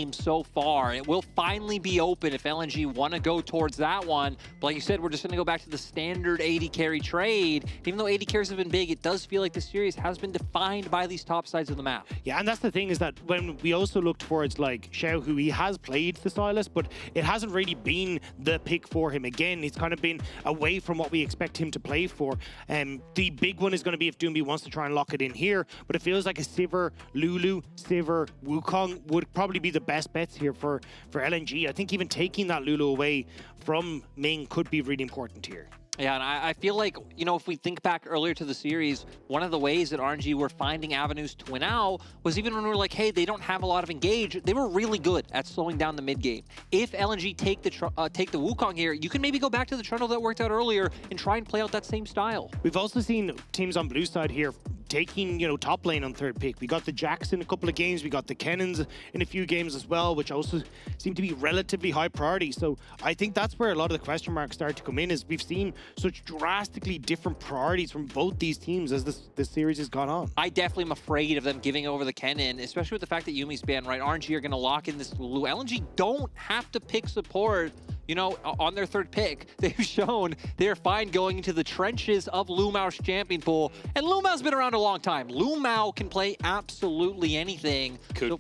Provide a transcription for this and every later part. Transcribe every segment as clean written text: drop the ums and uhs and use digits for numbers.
game so far. It will finally be open if LNG want to go towards that one. But like you said, we're just going to go back to the standard AD carry trade. Even though AD carries have been big, it does feel like the series has been defined by these top sides of the map. Yeah, and that's the thing, is that when we also look towards like Xiaohu, he has played the Sylas, but it hasn't really been the pick for him. Again, it's kind of been away from what we expect him to play for. The big one is going to be if Doinb wants to try and lock it in here, but it feels like a Sivir, Lulu, Sivir, Wukong would probably be the best bets here for LNG. I think even taking that Lulu away from Ming could be really important here. Yeah, and I feel like, you know, if we think back earlier to the series, one of the ways that RNG were finding avenues to win out was even when we were like, hey, they don't have a lot of engage, they were really good at slowing down the mid game. If LNG take the Wukong here, you can maybe go back to the Trundle that worked out earlier and try and play out that same style. We've also seen teams on blue side here taking, you know, top lane on third pick. We got the Jacks in a couple of games, we got the Kennons in a few games as well, which also seem to be relatively high priority. So I think that's where a lot of the question marks start to come in, is we've seen such drastically different priorities from both these teams as this series has gone on. I definitely am afraid of them giving over the Kennen, especially with the fact that Yumi's banned, right? RNG are going to lock in this Lulu. LNG don't have to pick support, you know, on their third pick. They've shown they're fine going into the trenches of LvMao's champion pool. And LvMao's been around a long time. LvMao can play absolutely anything. Could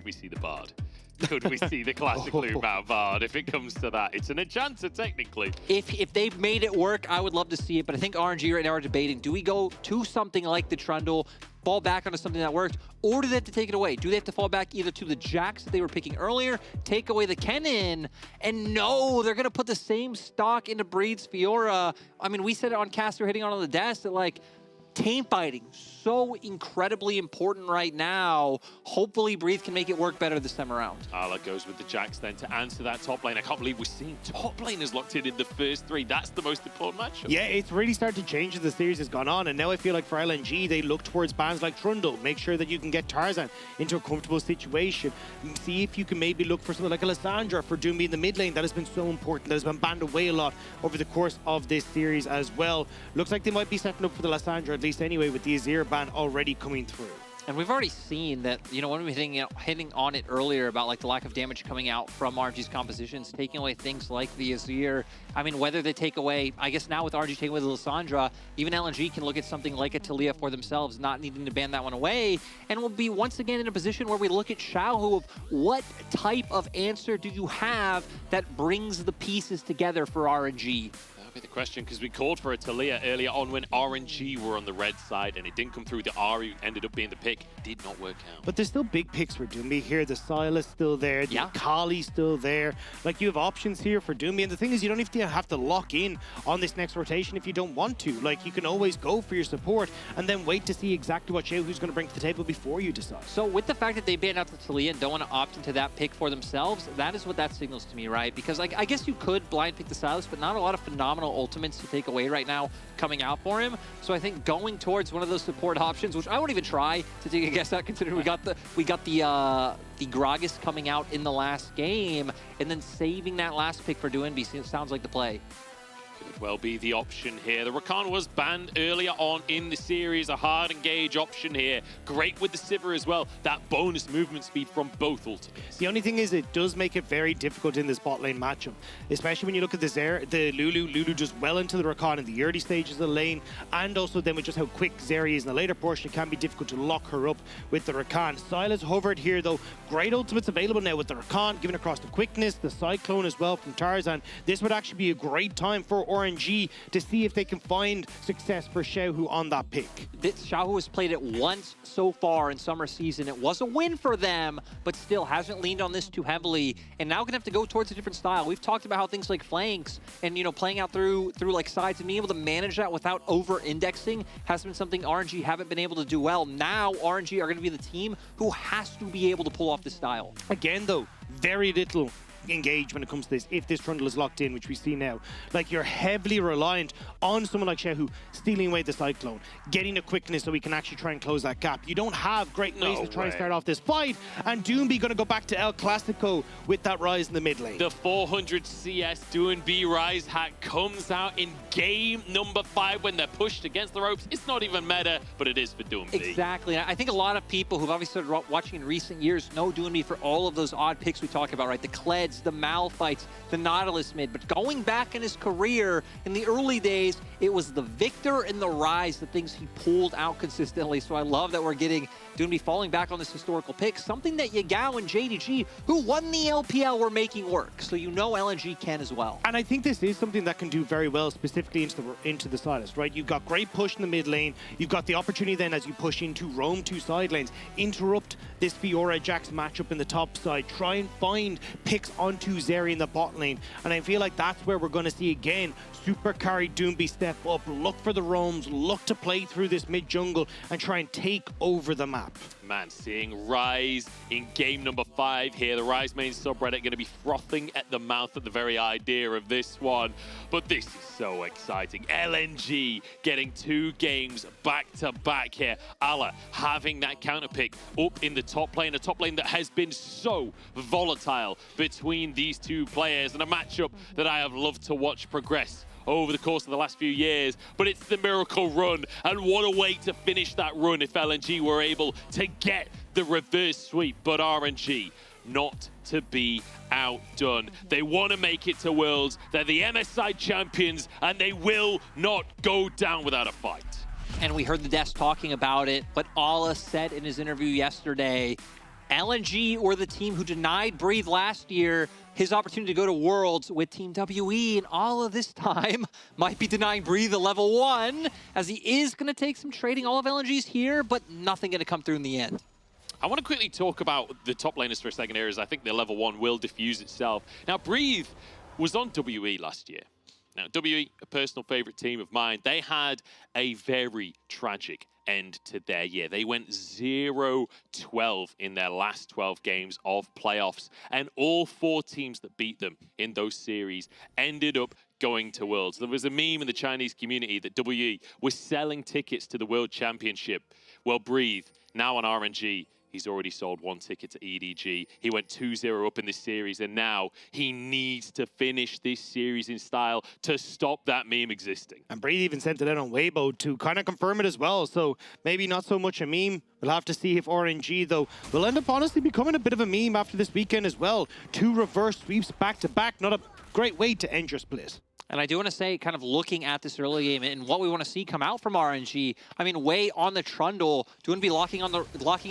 we see the Bard? Could we see the classic LvMao Bard if it comes to that? It's an enchanter, technically. If they've made it work, I would love to see it. But I think RNG right now are debating, do we go to something like the Trundle, fall back onto something that worked, or do they have to take it away? Do they have to fall back either to the Jacks that they were picking earlier, take away the Kennen, and no, they're going to put the same stock into Breed's Fiora. I mean, we said it on Caster hitting on the desk that, like, team fighting, so incredibly important right now. Hopefully Breathe can make it work better this time around. Ala goes with the Jacks then to answer that top lane. I can't believe we're seeing top laners locked in the first three. That's the most important matchup. Yeah, it's really started to change as the series has gone on, and now I feel like for LNG, they look towards bans like Trundle. Make sure that you can get Tarzan into a comfortable situation. See if you can maybe look for something like a Lissandra for Doinb in the mid lane. That has been so important. That has been banned away a lot over the course of this series as well. Looks like they might be setting up for the Lissandra, at least anyway, with the Azir ban already coming through. And we've already seen that, you know, when we were hitting on it earlier about like the lack of damage coming out from RNG's compositions, taking away things like the Azir. I mean, whether they take away, I guess now with RNG taking away the Lissandra, even LNG can look at something like a Taliyah for themselves, not needing to ban that one away. And we'll be once again in a position where we look at Xiaohu of what type of answer do you have that brings the pieces together for RNG? Be the question, because we called for a Taliyah earlier on when RNG were on the red side and it didn't come through. The Ari ended up being the pick. Did not work out. But there's still big picks for Doinb here. The Sylas still there. The Kali's still there. Like, you have options here for Doinb. And the thing is, you don't even have to lock in on this next rotation if you don't want to. Like, you can always go for your support and then wait to see exactly what Xiaohu's going to bring to the table before you decide. So with the fact that they banned out the Taliyah and don't want to opt into that pick for themselves, that is what that signals to me, right? Because like, I guess you could blind pick the Sylas, but not a lot of phenomenal ultimates to take away right now coming out for him. So I think going towards one of those support options, which I won't even try to take a guess at, considering we got the Gragas coming out in the last game, and then saving that last pick for Doinb sounds like the play. Could well be the option here. The Rakan was banned earlier on in the series. A hard engage option here. Great with the Sivir as well. That bonus movement speed from both ultimates. The only thing is it does make it very difficult in this bot lane matchup, especially when you look at the Lulu. Lulu just well into the Rakan in the early stages of the lane, and also then with just how quick Zeri is in the later portion, it can be difficult to lock her up with the Rakan. Sylas hovered here though. Great ultimates available now with the Rakan, giving across the quickness, the Cyclone as well from Tarzan. This would actually be a great time for RNG to see if they can find success for Xiaohu on that pick. Xiaohu has played it once so far in summer season. It was a win for them, but still hasn't leaned on this too heavily, and now gonna have to go towards a different style. We've talked about how things like flanks and, you know, playing out through like sides and being able to manage that without over-indexing has been something RNG haven't been able to do well. Now RNG are gonna be the team who has to be able to pull off this style. Again though, very little engage when it comes to this if this Trundle is locked in, which we see now. Like, you're heavily reliant on someone like Xiaohu stealing away the Cyclone, getting the quickness so we can actually try and close that gap. You don't have great ways to try and start off this fight, and Doinb going to go back to El Clasico with that Ryze in the mid lane. The 400 CS Doinb Ryze hack comes out in game number 5 when they're pushed against the ropes. It's not even meta, but it is for Doinb. Exactly. I think a lot of people who've obviously started watching in recent years know Doinb for all of those odd picks we talk about, right? The Kleds, the Mal fights, the Nautilus mid. But going back in his career, in the early days, it was the Victor and the Ryze, the things he pulled out consistently. So I love that we're getting Doinb falling back on this historical pick, something that Yagao and JDG, who won the LPL, were making work. So you know LNG can as well. And I think this is something that can do very well, specifically into the Sylas, right? You've got great push in the mid lane. You've got the opportunity then as you push into roam 2 side lanes, interrupt this Fiora Jax matchup in the top side, try and find picks onto Zeri in the bot lane. And I feel like that's where we're going to see again super carry Doinb step up, look for the roams, look to play through this mid jungle and try and take over the map. Man, seeing Ryze in game number 5 here. The Ryze main subreddit going to be frothing at the mouth at the very idea of this one. But this is so exciting. LNG getting 2 games back-to-back here. Ala having that counter pick up in the top lane. A top lane that has been so volatile between these 2 players. And a matchup that I have loved to watch progress over the course of the last few years, but it's the miracle run, and what a way to finish that run if LNG were able to get the reverse sweep. But RNG not to be outdone. They want to make it to Worlds. They're the MSI champions, and they will not go down without a fight. And we heard the desk talking about it, but Ala said in his interview yesterday, LNG were the team who denied Breathe last year his opportunity to go to Worlds with Team WE, and all of this time might be denying Breathe a level 1, as he is going to take some trading. All of LNG's here, but nothing going to come through in the end. I want to quickly talk about the top laners for a second here, as I think the level 1 will diffuse itself. Now, Breathe was on WE last year. Now, WE, a personal favorite team of mine, they had a very tragic end to their year. They went 0-12 in their last 12 games of playoffs, and all 4 teams that beat them in those series ended up going to Worlds. There was a meme in the Chinese community that WE was selling tickets to the World Championship. Well, Breathe, now on RNG, he's already sold 1 ticket to EDG. He went 2-0 up in this series, and now he needs to finish this series in style to stop that meme existing. And Brady even sent it out on Weibo to kind of confirm it as well, so maybe not so much a meme. We'll have to see if RNG, though, will end up honestly becoming a bit of a meme after this weekend as well. 2 reverse sweeps back-to-back, not a great way to end your split. And I do want to say, kind of looking at this early game and what we want to see come out from RNG, I mean, way on the Trundle, Doinb locking in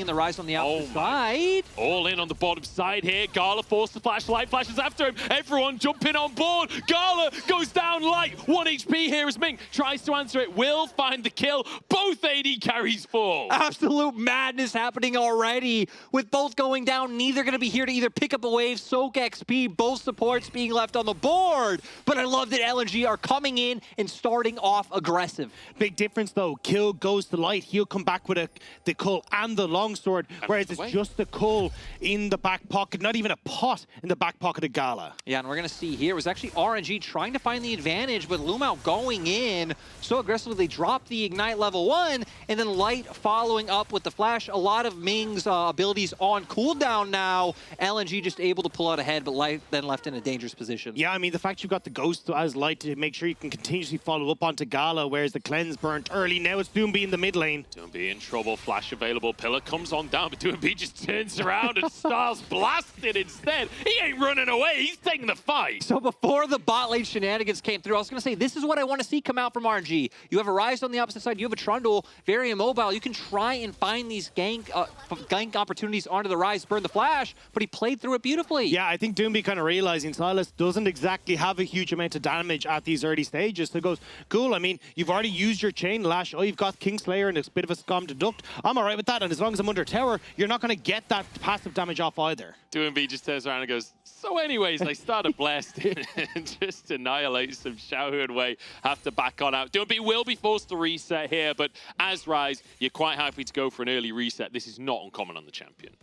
the Ryze on the outside side. All in on the bottom side here. Gala forced to flash, Light flashes after him. Everyone jumping on board. Gala goes down Light. 1 HP here as Ming tries to answer it. Will find the kill. Both AD carries fall. Absolute madness happening already. With both going down, neither going to be here to either pick up a wave, soak XP, both supports being left on the board. But I love that LNG are coming in and starting off aggressive. Big difference though, kill goes to Light. He'll come back with the cull and the longsword, whereas it's just the cull in the back pocket, not even a pot in the back pocket of Gala. Yeah, and we're going to see here, it was actually RNG trying to find the advantage, but LvMao going in so aggressively, they drop the Ignite level 1, and then Light following up with the flash. A lot of Ming's abilities on cooldown now. LNG just able to pull out ahead, but Light then left in a dangerous position. Yeah, I mean, the fact you've got the Ghost as Light to make sure you can continuously follow up onto Gala, whereas the cleanse burnt early. Now it's Doinb in the mid lane. Doinb in trouble, flash available, Pillar comes on down, but Doinb just turns around and Styles blasted instead. He ain't running away, he's taking the fight. So before the bot lane shenanigans came through, I was going to say, this is what I want to see come out from RNG. You have a Ryze on the opposite side, you have a Trundle, very immobile. You can try and find these gank opportunities onto the Ryze, burn the flash, but he played through it beautifully. Yeah, I think Doinb kind of realizing Sylas doesn't exactly have a huge amount of damage at these early stages. So it goes, cool, I mean, you've already used your chain lash. Oh, you've got Kingslayer and it's a bit of a scum deduct. I'm all right with that, and as long as I'm under tower, you're not going to get that passive damage off either. Doinb just turns around and goes, so anyways, they started blasting and just annihilate some Xiaohu and Wei. Have to back on out. Doinb will be forced to reset here, but as Ryze, you're quite happy to go for an early reset. This is not uncommon on the champion.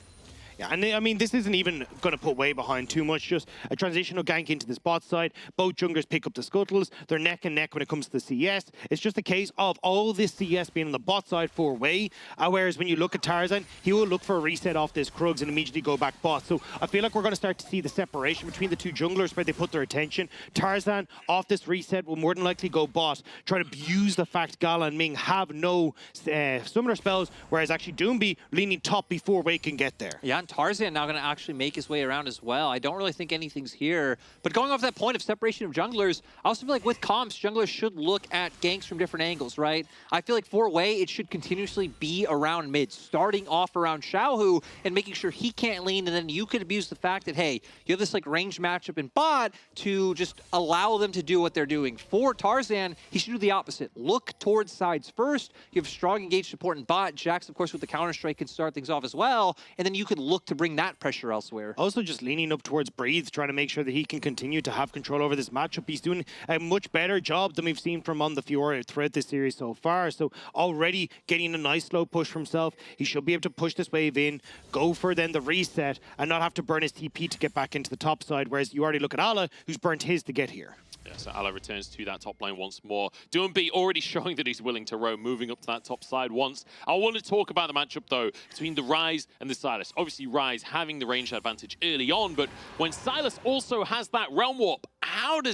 Yeah, and I mean, this isn't even going to put way behind too much. Just a transitional gank into this bot side. Both junglers pick up the scuttles. They're neck and neck when it comes to the CS. It's just a case of all this CS being on the bot side for Wei. Whereas when you look at Tarzan, he will look for a reset off this Krugs and immediately go back bot. So I feel like we're going to start to see the separation between the two junglers where they put their attention. Tarzan, off this reset, will more than likely go bot, try to abuse the fact Gala and Ming have no summoner spells, whereas actually Doinb leaning top before Wei can get there. Yeah, and Tarzan now going to actually make his way around as well. I don't really think anything's here. But going off that point of separation of junglers, I also feel like with comps, junglers should look at ganks from different angles, right? I feel like for Wei, it should continuously be around mid, starting off around Xiaohu and making sure he can't lean, and then you could abuse the fact that, hey, you have this like ranged matchup in bot to just allow them to do what they're doing. For Tarzan, he should do the opposite. Look towards sides first. You have strong engaged support in bot. Jax, of course, with the Counter-Strike can start things off as well, and then you could look to bring that pressure elsewhere. Also just leaning up towards Breathe, trying to make sure that he can continue to have control over this matchup. He's doing a much better job than we've seen from on the Fiora throughout this series so far. So already getting a nice slow push for himself. He should be able to push this wave in, go for then the reset, and not have to burn his TP to get back into the top side, whereas you already look at Ala, who's burnt his to get here. Yeah, so Ala returns to that top lane once more. Doinb already showing that he's willing to roam, moving up to that top side once. I want to talk about the matchup, though, between the Ryze and the Sylas. Obviously, Ryze having the range advantage early on, but when Sylas also has that Realm Warp, how do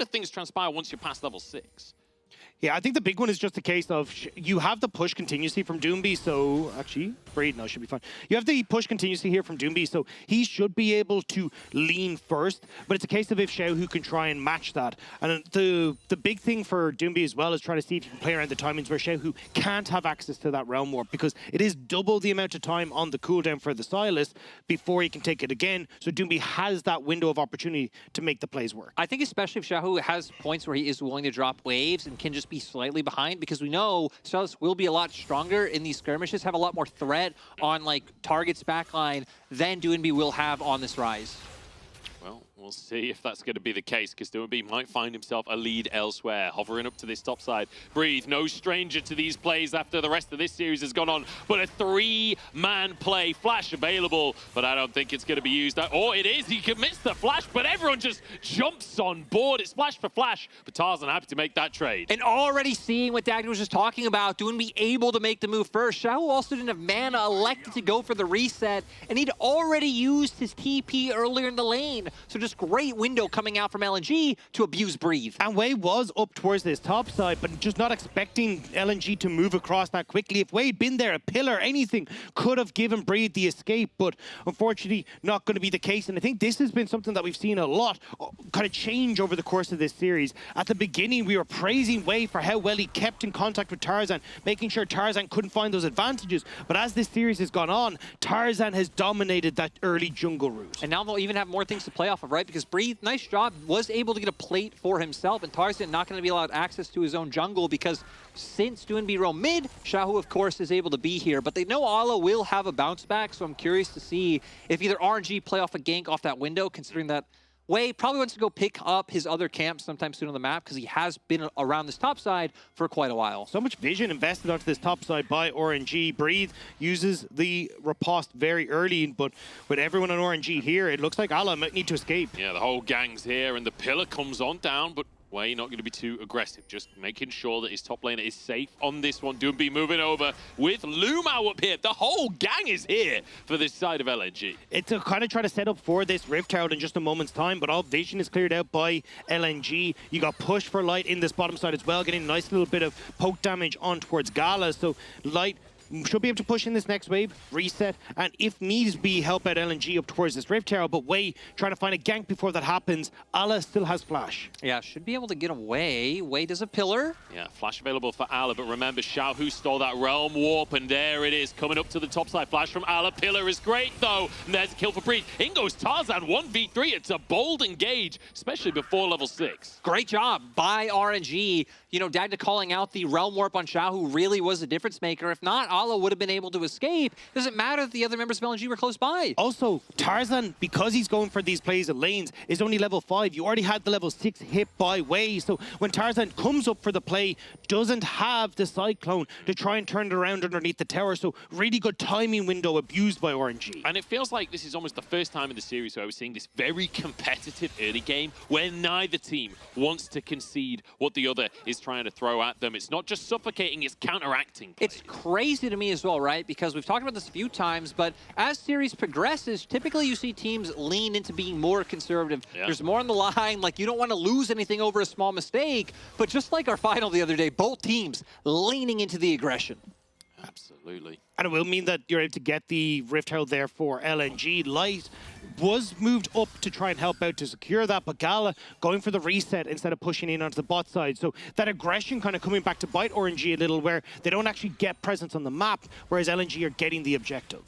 things transpire once you're past level 6? Yeah, I think the big one is just a case of you have the push continuously from Doinb, so actually, Braid, no, should be fine. You have the push continuously here from Doinb, so he should be able to lean first, but it's a case of if Xiaohu can try and match that. And the big thing for Doinb as well is trying to see if you can play around the timings where Xiaohu can't have access to that Realm Warp, because it is double the amount of time on the cooldown for the Sylas before he can take it again, so Doinb has that window of opportunity to make the plays work. I think especially if Xiaohu has points where he is willing to drop waves and can just be slightly behind, because we know Sylas will be a lot stronger in these skirmishes, have a lot more threat on like targets backline than Doinb will have on this Ryze. Well, we'll see if that's going to be the case, because Doinb might find himself a lead elsewhere, hovering up to this top side. Breathe, no stranger to these plays after the rest of this series has gone on, but a 3-man play. Flash available, but I don't think it's going to be used. Or it is, he commits the flash, but everyone just jumps on board. It's flash for flash, but Tarzan happy to make that trade. And already seeing what Dagda was just talking about, Doinb able to make the move first. Xiaohu also didn't have mana, elected to go for the reset, and he'd already used his TP earlier in the lane. So just great window coming out from LNG to abuse Breathe. And Wei was up towards this top side, but just not expecting LNG to move across that quickly. If Wei had been there, a pillar, anything, could have given Breathe the escape, but unfortunately not going to be the case. And I think this has been something that we've seen a lot kind of change over the course of this series. At the beginning, we were praising Wei for how well he kept in contact with Tarzan, making sure Tarzan couldn't find those advantages. But as this series has gone on, Tarzan has dominated that early jungle route. And now they'll even have more things to play off of, right? Because Breathe, nice job, was able to get a plate for himself, and Tarzan not going to be allowed access to his own jungle because since Doinb roam mid, Xiaohu, of course, is able to be here. But they know Ala will have a bounce back, so I'm curious to see if either RNG play off a gank off that window, considering that Wei probably wants to go pick up his other camp sometime soon on the map because he has been around this top side for quite a while. So much vision invested onto this top side by RNG. Breathe uses the riposte very early, but with everyone on RNG here, it looks like Ala might need to escape. Yeah, the whole gang's here, and the pillar comes on down, but Wei not going to be too aggressive, just making sure that his top laner is safe on this one. Doinb moving over with LvMao up here. The whole gang is here for this side of LNG. It's a kind of try to set up for this Rift Herald in just a moment's time, but all vision is cleared out by LNG. You got push for Light in this bottom side as well, getting a nice little bit of poke damage on towards Gala. So Light should be able to push in this next wave, reset, and if needs be, help out LNG up towards this Rift Tower, but Wei trying to find a gank before that happens. Ala still has flash. Yeah, should be able to get away. Wei does a pillar. Yeah, flash available for Ala, but remember, Xiaohu stole that Realm Warp, and there it is, coming up to the top side. Flash from Ala, pillar is great, though, and there's a kill for Breathe. In goes Tarzan, 1v3. It's a bold engage, especially before level 6. Great job by RNG. You know, Dagda calling out the Realm Warp on Xiaohu really was a difference maker. If not, Ala would have been able to escape. It doesn't matter that the other members of LNG were close by. Also, Tarzan, because he's going for these plays and lanes, is only level 5. You already had the level 6 hit by Way. So when Tarzan comes up for the play, doesn't have the Cyclone to try and turn it around underneath the tower. So really good timing window abused by RNG. And it feels like this is almost the first time in the series where we're seeing this very competitive early game where neither team wants to concede what the other is trying to throw at them. It's not just suffocating, it's counteracting plays. It's crazy to me as well, right? Because we've talked about this a few times, but as series progresses, typically you see teams lean into being more conservative. Yeah. There's more on the line, like you don't want to lose anything over a small mistake, but just like our final the other day, both teams leaning into the aggression. Absolutely. And it will mean that you're able to get the Rift Herald there for LNG. Light was moved up to try and help out to secure that, but Gala going for the reset instead of pushing in onto the bot side. So that aggression kind of coming back to bite RNG a little, where they don't actually get presence on the map, whereas LNG are getting the objective.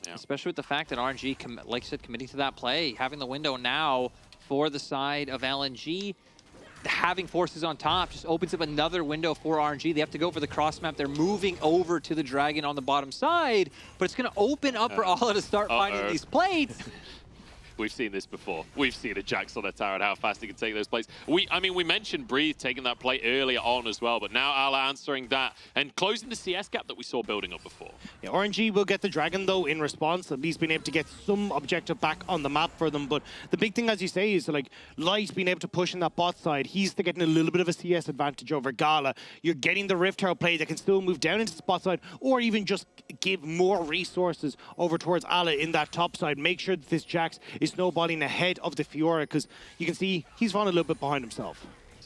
Yeah. Especially with the fact that RNG, like I said, committing to that play, having the window now for the side of LNG. Having forces on top just opens up another window for RNG. They have to go for the cross map. They're moving over to the Dragon on the bottom side, but it's going to open up for Ala to start finding these plates. We've seen this before. We've seen a Jax on a tower and how fast he can take those plates. I mean, we mentioned Breathe taking that plate earlier on as well, but now Ala answering that and closing the CS gap that we saw building up before. Yeah, RNG will get the Dragon, though, in response, at least being able to get some objective back on the map for them. But the big thing, as you say, is like Light being able to push in that bot side. He's getting a little bit of a CS advantage over Gala. You're getting the Rift Herald play that can still move down into the spot side, or even just give more resources over towards Ala in that top side. Make sure that this Jax is snowballing ahead of the Fiora, because you can see he's fallen a little bit behind himself.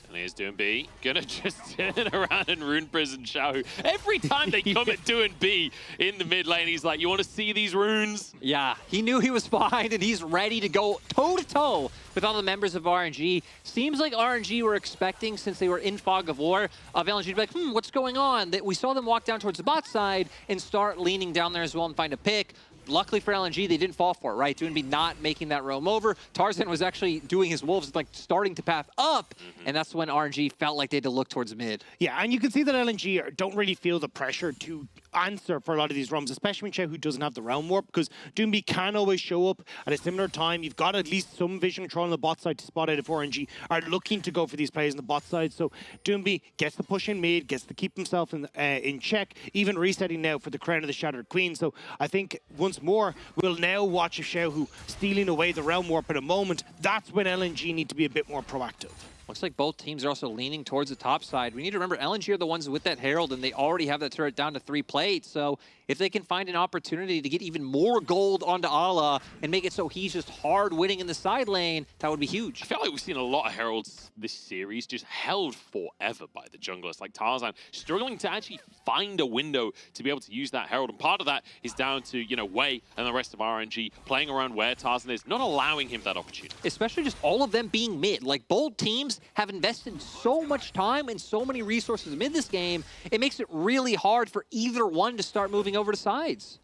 And here's Doinb, gonna just turn around and rune prison Xiaohu. Every time they come at Doinb in the mid lane, he's like, you want to see these runes? Yeah, he knew he was behind, and he's ready to go toe-to-toe with all the members of RNG. Seems like RNG were expecting, since they were in fog of war, of LNG to be like, what's going on? That we saw them walk down towards the bot side and start leaning down there as well and find a pick. Luckily for LNG, they didn't fall for it, right? Doinb not making that roam over. Tarzan was actually doing his wolves, like starting to path up, and that's when RNG felt like they had to look towards mid. Yeah, and you can see that LNG don't really feel the pressure to answer for a lot of these roams, especially when Xiaohu doesn't have the realm warp, because Doinb can always show up at a similar time. You've got at least some vision control on the bot side to spot out if RNG are looking to go for these plays on the bot side. So Doinb gets the push in mid, gets to keep himself in check, even resetting now for the Crown of the Shattered Queen. So I think once more, we'll now watch Xiaohu stealing away the realm warp at a moment. That's when LNG need to be a bit more proactive. Looks like both teams are also leaning towards the top side. We need to remember, LNG are the ones with that Herald, and they already have that turret down to 3 plates. So if they can find an opportunity to get even more gold onto Ala and make it so he's just hard winning in the side lane, that would be huge. I feel like we've seen a lot of Heralds this series just held forever by the junglers, like Tarzan, struggling to actually find a window to be able to use that Herald. And part of that is down to, you know, Wei and the rest of RNG playing around where Tarzan is, not allowing him that opportunity. Especially just all of them being mid. Like, both teams have invested so much time and so many resources mid this game, it makes it really hard for either one to start moving over to sides.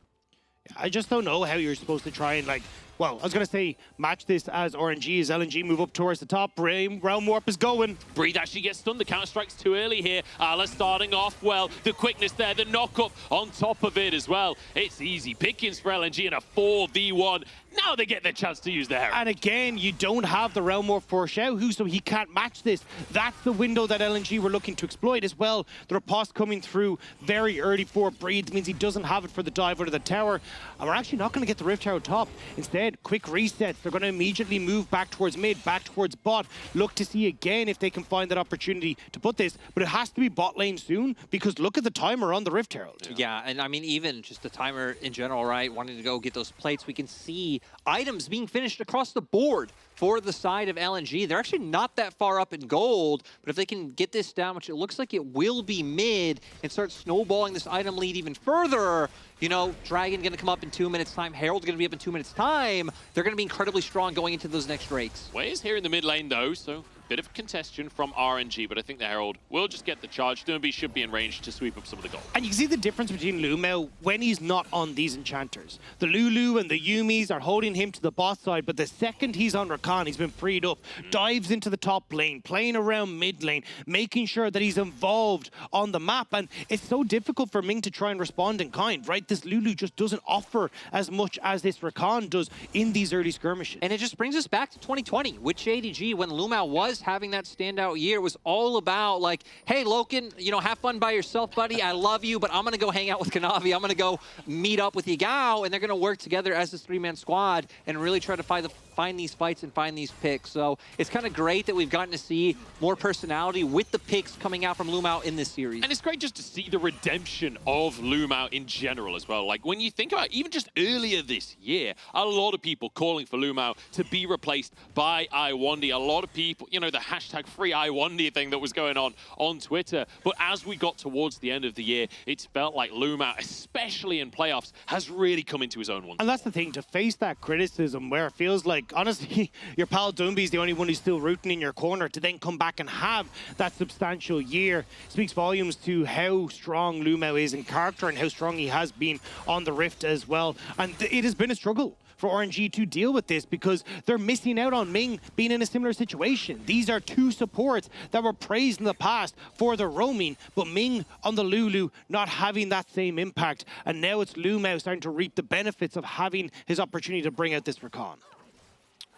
I just don't know how you're supposed to try and, like, well, I was going to say match this as RNG, as LNG move up towards the top. Realm warp is going. Breathe actually gets stunned. The counter-strike's too early here. Ala starting off well. The quickness there, the knock-up on top of it as well. It's easy pickings for LNG in a 4v1. Now they get the chance to use the Herald. And again, you don't have the realm warp for Xiaohu, so he can't match this. That's the window that LNG were looking to exploit as well. The riposte coming through very early for Breathe means he doesn't have it for the dive under the tower. And we're actually not going to get the Rift Herald top. Instead, quick resets. They're going to immediately move back towards mid, back towards bot. Look to see again if they can find that opportunity to put this. But it has to be bot lane soon, because look at the timer on the Rift Herald. Yeah, and I mean, even just the timer in general, right? Wanting to go get those plates, we can see items being finished across the board for the side of LNG. They're actually not that far up in gold, but if they can get this down, which it looks like it will be mid, and start snowballing this item lead even further, you know, Dragon going to come up in 2 minutes time, Herald's going to be up in 2 minutes time. They're going to be incredibly strong going into those next drakes. Wei is here in the mid lane though, so Bit of congestion from RNG, but I think the Herald will just get the charge. Doinb should be in range to sweep up some of the gold. And you can see the difference between LvMao when he's not on these enchanters. The Lulu and the Yumis are holding him to the bot side, but the second he's on Rakan, he's been freed up, dives into the top lane, playing around mid lane, making sure that he's involved on the map. And it's so difficult for Ming to try and respond in kind, right? This Lulu just doesn't offer as much as this Rakan does in these early skirmishes. And it just brings us back to 2020, which ADG, when LvMao was having that standout year, was all about like, hey, Loken, you know, have fun by yourself, buddy. I love you, but I'm going to go hang out with Kanavi. I'm going to go meet up with Yagao, and they're going to work together as this three-man squad and really try to find these fights and find these picks. So it's kind of great that we've gotten to see more personality with the picks coming out from LvMao in this series. And it's great just to see the redemption of LvMao in general as well. Like when you think about even just earlier this year, a lot of people calling for LvMao to be replaced by iWondy. A lot of people, you know, the hashtag free iWondy thing that was going on Twitter. But as we got towards the end of the year, it's felt like LvMao, especially in playoffs, has really come into his own once. And that's the thing, to face that criticism where it feels like, honestly, your pal Doinb is the only one who's still rooting in your corner, to then come back and have that substantial year speaks volumes to how strong LvMao is in character and how strong he has been on the Rift as well. And it has been a struggle for RNG to deal with this because they're missing out on Ming being in a similar situation. These are two supports that were praised in the past for their roaming, but Ming on the Lulu not having that same impact. And now it's LvMao starting to reap the benefits of having his opportunity to bring out this Rakan.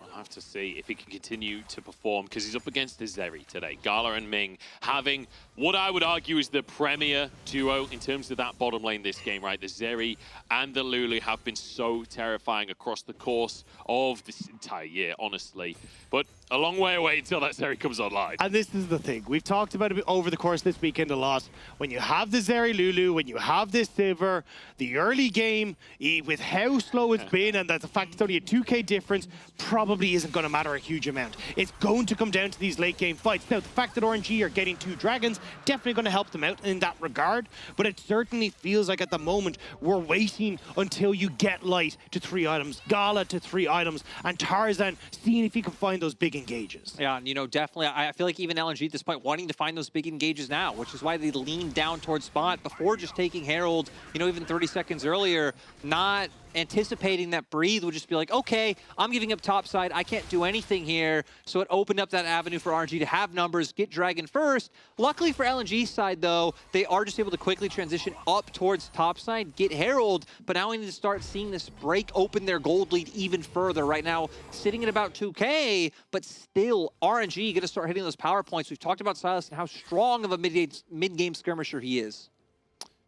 We'll have to see if he can continue to perform because he's up against the Zeri today. Gala and Ming having what I would argue is the premier duo in terms of that bottom lane this game, right? The Zeri and the Lulu have been so terrifying across the course of this entire year, honestly. But a long way away until that Zeri comes online. And this is the thing. We've talked about it over the course of this weekend a lot. When you have the Zeri Lulu, when you have this Sivir, the early game, with how slow it's been and that the fact it's only a 2k difference, probably isn't going to matter a huge amount. It's going to come down to these late game fights. Now, the fact that RNG are getting 2 dragons, definitely going to help them out in that regard. But it certainly feels like at the moment, we're waiting until you get Light to 3 items, Gala to 3 items, and Tarzan seeing if he can find those big engages. Yeah, and you know, definitely, I feel like even LNG at this point wanting to find those big engages now, which is why they leaned down towards Spot before just taking Herald, you know, even 30 seconds earlier, not anticipating that Breathe would just be like, okay, I'm giving up topside, I can't do anything here. So it opened up that avenue for RNG to have numbers, get Dragon first. Luckily for LNG's side though, they are just able to quickly transition up towards topside, get Herald, but now we need to start seeing this break open their gold lead even further. Right now, sitting at about 2k, but still RNG gonna start hitting those power points. We've talked about Sylas and how strong of a mid-game skirmisher he is.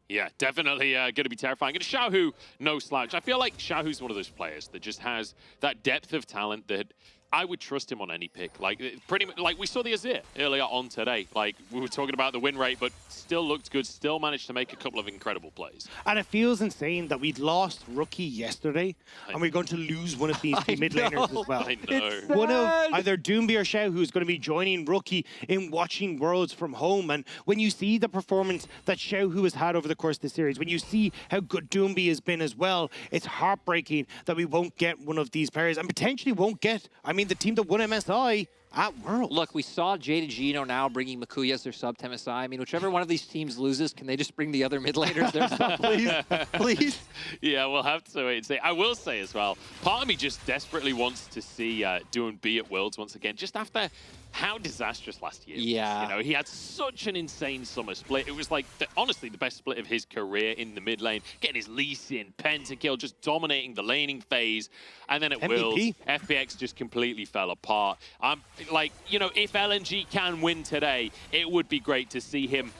Yeah, definitely going to be terrifying. And Xiaohu, no slouch. I feel like Xiaohu's one of those players that just has that depth of talent that I would trust him on any pick. Like, pretty much, like we saw the Azir earlier on today. Like, we were talking about the win rate, but still looked good, still managed to make a couple of incredible plays. And it feels insane that we'd lost Rookie yesterday, and we're going to lose one of these two mid laners as well. I know. One of either Doinb or Xiaohu who's going to be joining Rookie in watching Worlds from home. And when you see the performance that Xiaohu has had over the course of the series, when you see how good Doinb has been as well, it's heartbreaking that we won't get one of these players and potentially won't get, I mean, the team that won MSI at Worlds. Look, we saw Jada Gino now bringing Makuya as their sub to MSI. I mean, whichever one of these teams loses, can they just bring the other mid laners their sub, please? Please? Yeah, we'll have to wait and see. I will say as well, part of me just desperately wants to see Doinb at Worlds once again, just after how disastrous last year was. Yeah. You know, he had such an insane summer split. It was like, honestly, the best split of his career in the mid lane. Getting his Lee Sin, pentakill, just dominating the laning phase. And then at Worlds, FPX just completely fell apart. Like, you know, if LNG can win today, it would be great to see him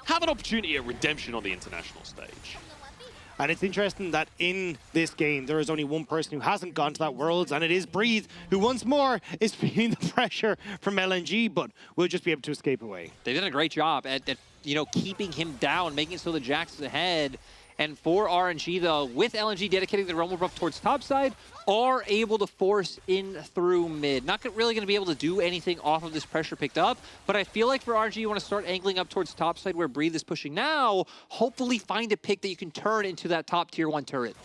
have an opportunity at redemption on the international stage. And it's interesting that in this game, there is only one person who hasn't gone to that Worlds, and it is Breathe, who once more is feeling the pressure from LNG, but will just be able to escape away. They've done a great job at you know, keeping him down, making it so the Jax is ahead. And for RNG, though, with LNG dedicating the Rumble Buff towards topside, are able to force in through mid. Not really going to be able to do anything off of this pressure picked up, but I feel like for RNG, you want to start angling up towards topside where Breathe is pushing now, hopefully find a pick that you can turn into that top tier 1 turret.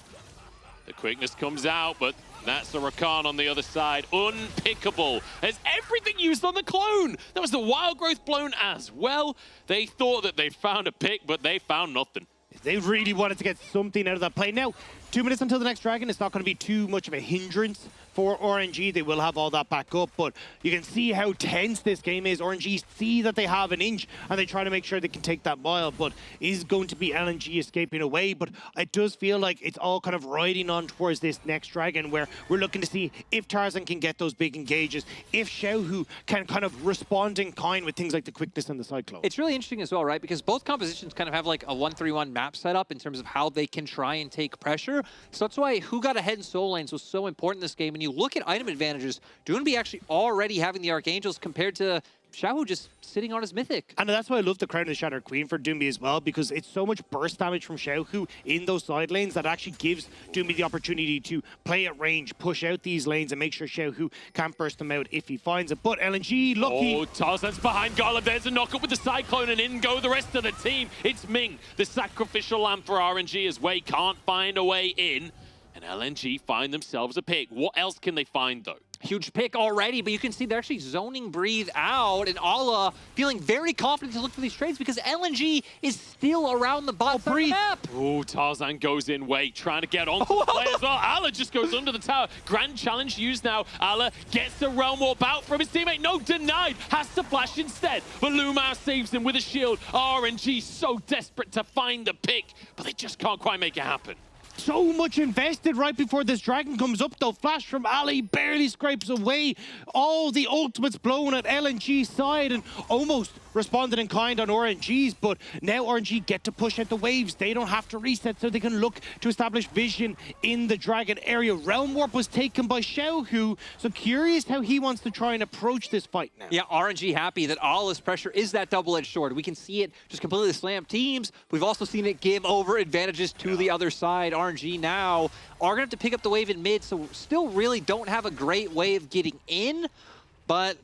The quickness comes out, but that's the Rakan on the other side. Unpickable. There's everything used on the clone. There was the wild growth blown as well. They thought that they'd found a pick, but they found nothing. They really wanted to get something out of that play. Now, 2 minutes until the next dragon. It's not going to be too much of a hindrance for RNG. They will have all that back up, but you can see how tense this game is. RNG see that they have an inch, and they try to make sure they can take that mile, but is going to be LNG escaping away. But it does feel like it's all kind of riding on towards this next dragon, where we're looking to see if Tarzan can get those big engages, if Xiaohu can kind of respond in kind with things like the quickness and the cyclone. It's really interesting as well, right? Because both compositions kind of have like a 1-3-1 map setup in terms of how they can try and take pressure. So that's why who got ahead in solo lanes was so important in this game. And you look at item advantages, Doinb actually already having the Archangels compared to Xiaohu just sitting on his Mythic. And that's why I love the Crown of the Shattered Queen for Doinb as well, because it's so much burst damage from Xiaohu in those side lanes that actually gives Doinb the opportunity to play at range, push out these lanes, and make sure Xiaohu can't burst them out if he finds it. But LNG, lucky. Oh, Tarzan's behind Gala. There's a knockup with the Cyclone, and in go the rest of the team. It's Ming, the sacrificial lamb for RNG, as Wei can't find a way in. And LNG find themselves a pick. What else can they find, though? Huge pick already, but you can see they're actually zoning Breathe out, and Ala feeling very confident to look for these trades because LNG is still around the bot side of the map. Oh, Tarzan goes in, Wait, trying to get onto the play as well. Ala just goes under the tower. Grand challenge used now. Ala gets the Realm Warp out from his teammate. No, denied. Has to flash instead. But LvMao saves him with a shield. RNG so desperate to find the pick, but they just can't quite make it happen. So much invested right before this dragon comes up, though. Flash from Ali barely scrapes away. All the ultimates blown at LNG's side and almost responded in kind on RNG's, but now RNG get to push out the waves. They don't have to reset, so they can look to establish vision in the dragon area. Realm Warp was taken by Xiaohu, so curious how he wants to try and approach this fight now. Yeah, RNG happy that Ala's pressure is that double-edged sword. We can see it just completely slam teams. We've also seen it give over advantages to the other side. RNG now are going to have to pick up the wave in mid, so still really don't have a great way of getting in, but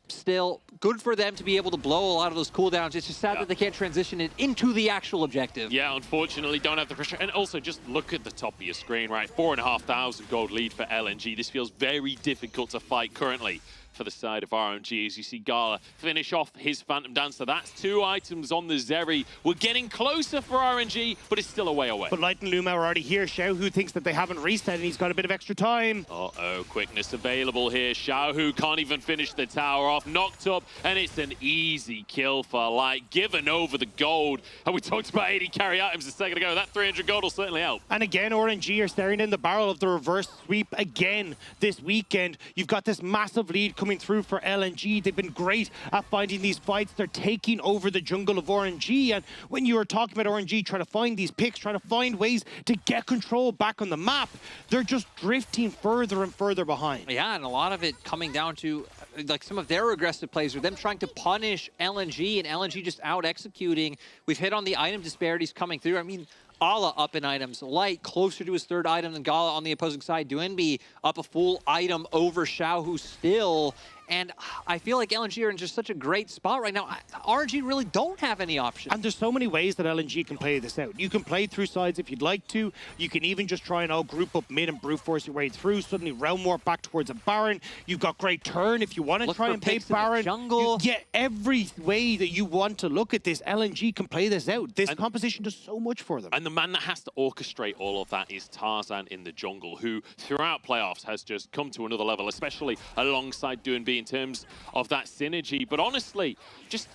still good for them to be able to blow a lot of those cooldowns. It's just sad that they can't transition it into the actual objective. Yeah, unfortunately, don't have the pressure. And also, just look at the top of your screen, right? 4,500 gold lead for LNG. This feels very difficult to fight currently for the side of RNG, as you see Gala finish off his Phantom Dancer. That's 2 items on the Zeri. We're getting closer for RNG, but it's still a way away. But Light and LvMao are already here. Xiaohu thinks that they haven't reset, and he's got a bit of extra time. Uh-oh, quickness available here. Xiaohu can't even finish the tower off. Knocked up, and it's an easy kill for Light, given over the gold. And we talked about 80 carry items a second ago. That 300 gold will certainly help. And again, RNG are staring in the barrel of the reverse sweep again this weekend. You've got this massive lead coming through for LNG. They've been great at finding these fights. They're taking over the jungle of RNG. And when you were talking about RNG trying to find these picks, trying to find ways to get control back on the map, they're just drifting further and further behind. Yeah, and a lot of it coming down to like some of their aggressive plays or them trying to punish LNG and LNG just out executing. We've hit on the item disparities coming through. I mean, Ala up in items, Light closer to his 3rd item than Gala on the opposing side. Doinb up a full item over Xiaohu still. And I feel like LNG are in just such a great spot right now. RNG really don't have any options. And there's so many ways that LNG can play this out. You can play through sides if you'd like to. You can even just try and all group up mid and brute force your way through. Suddenly Realm Warp back towards a Baron. You've got great turn if you want to try and play Baron. Jungle. Yeah, every way that you want to look at this, LNG can play this out. This composition does so much for them. And the man that has to orchestrate all of that is Tarzan in the jungle, who throughout playoffs has just come to another level, especially alongside Doinb in terms of that synergy. But honestly, just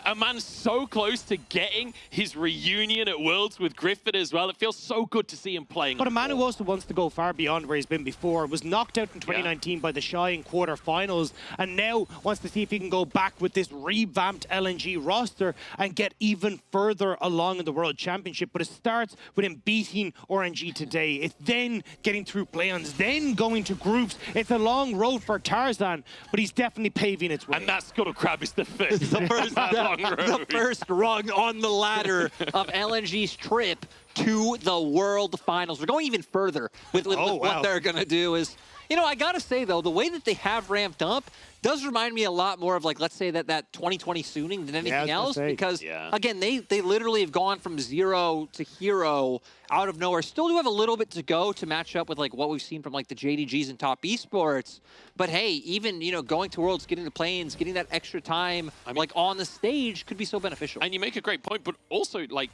a man so close to getting his reunion at Worlds with Griffith as well. It feels so good to see him playing. But a man who also wants to go far beyond where he's been before, was knocked out in 2019 by the Shy in quarterfinals, and now wants to see if he can go back with this revamped LNG roster and get even further along in the World Championship. But it starts with him beating RNG today. It's then getting through play-ons, then going to groups. It's a long road for Tarzan, but he's definitely paving its way. And that Scuttle Crab is the first. The first rung on the ladder of LNG's trip to the World Finals. We're going even further with what they're going to do is, You know, I gotta say though, the way that they have ramped up does remind me a lot more of, like, let's say that 2020 Suning than anything else, because again, they literally have gone from 0 to hero out of nowhere. Still do have a little bit to go to match up with like what we've seen from like the JDGs and top esports. But hey, even, you know, going to Worlds, getting to play-ins, getting that extra time like on the stage could be so beneficial. And you make a great point, but also like,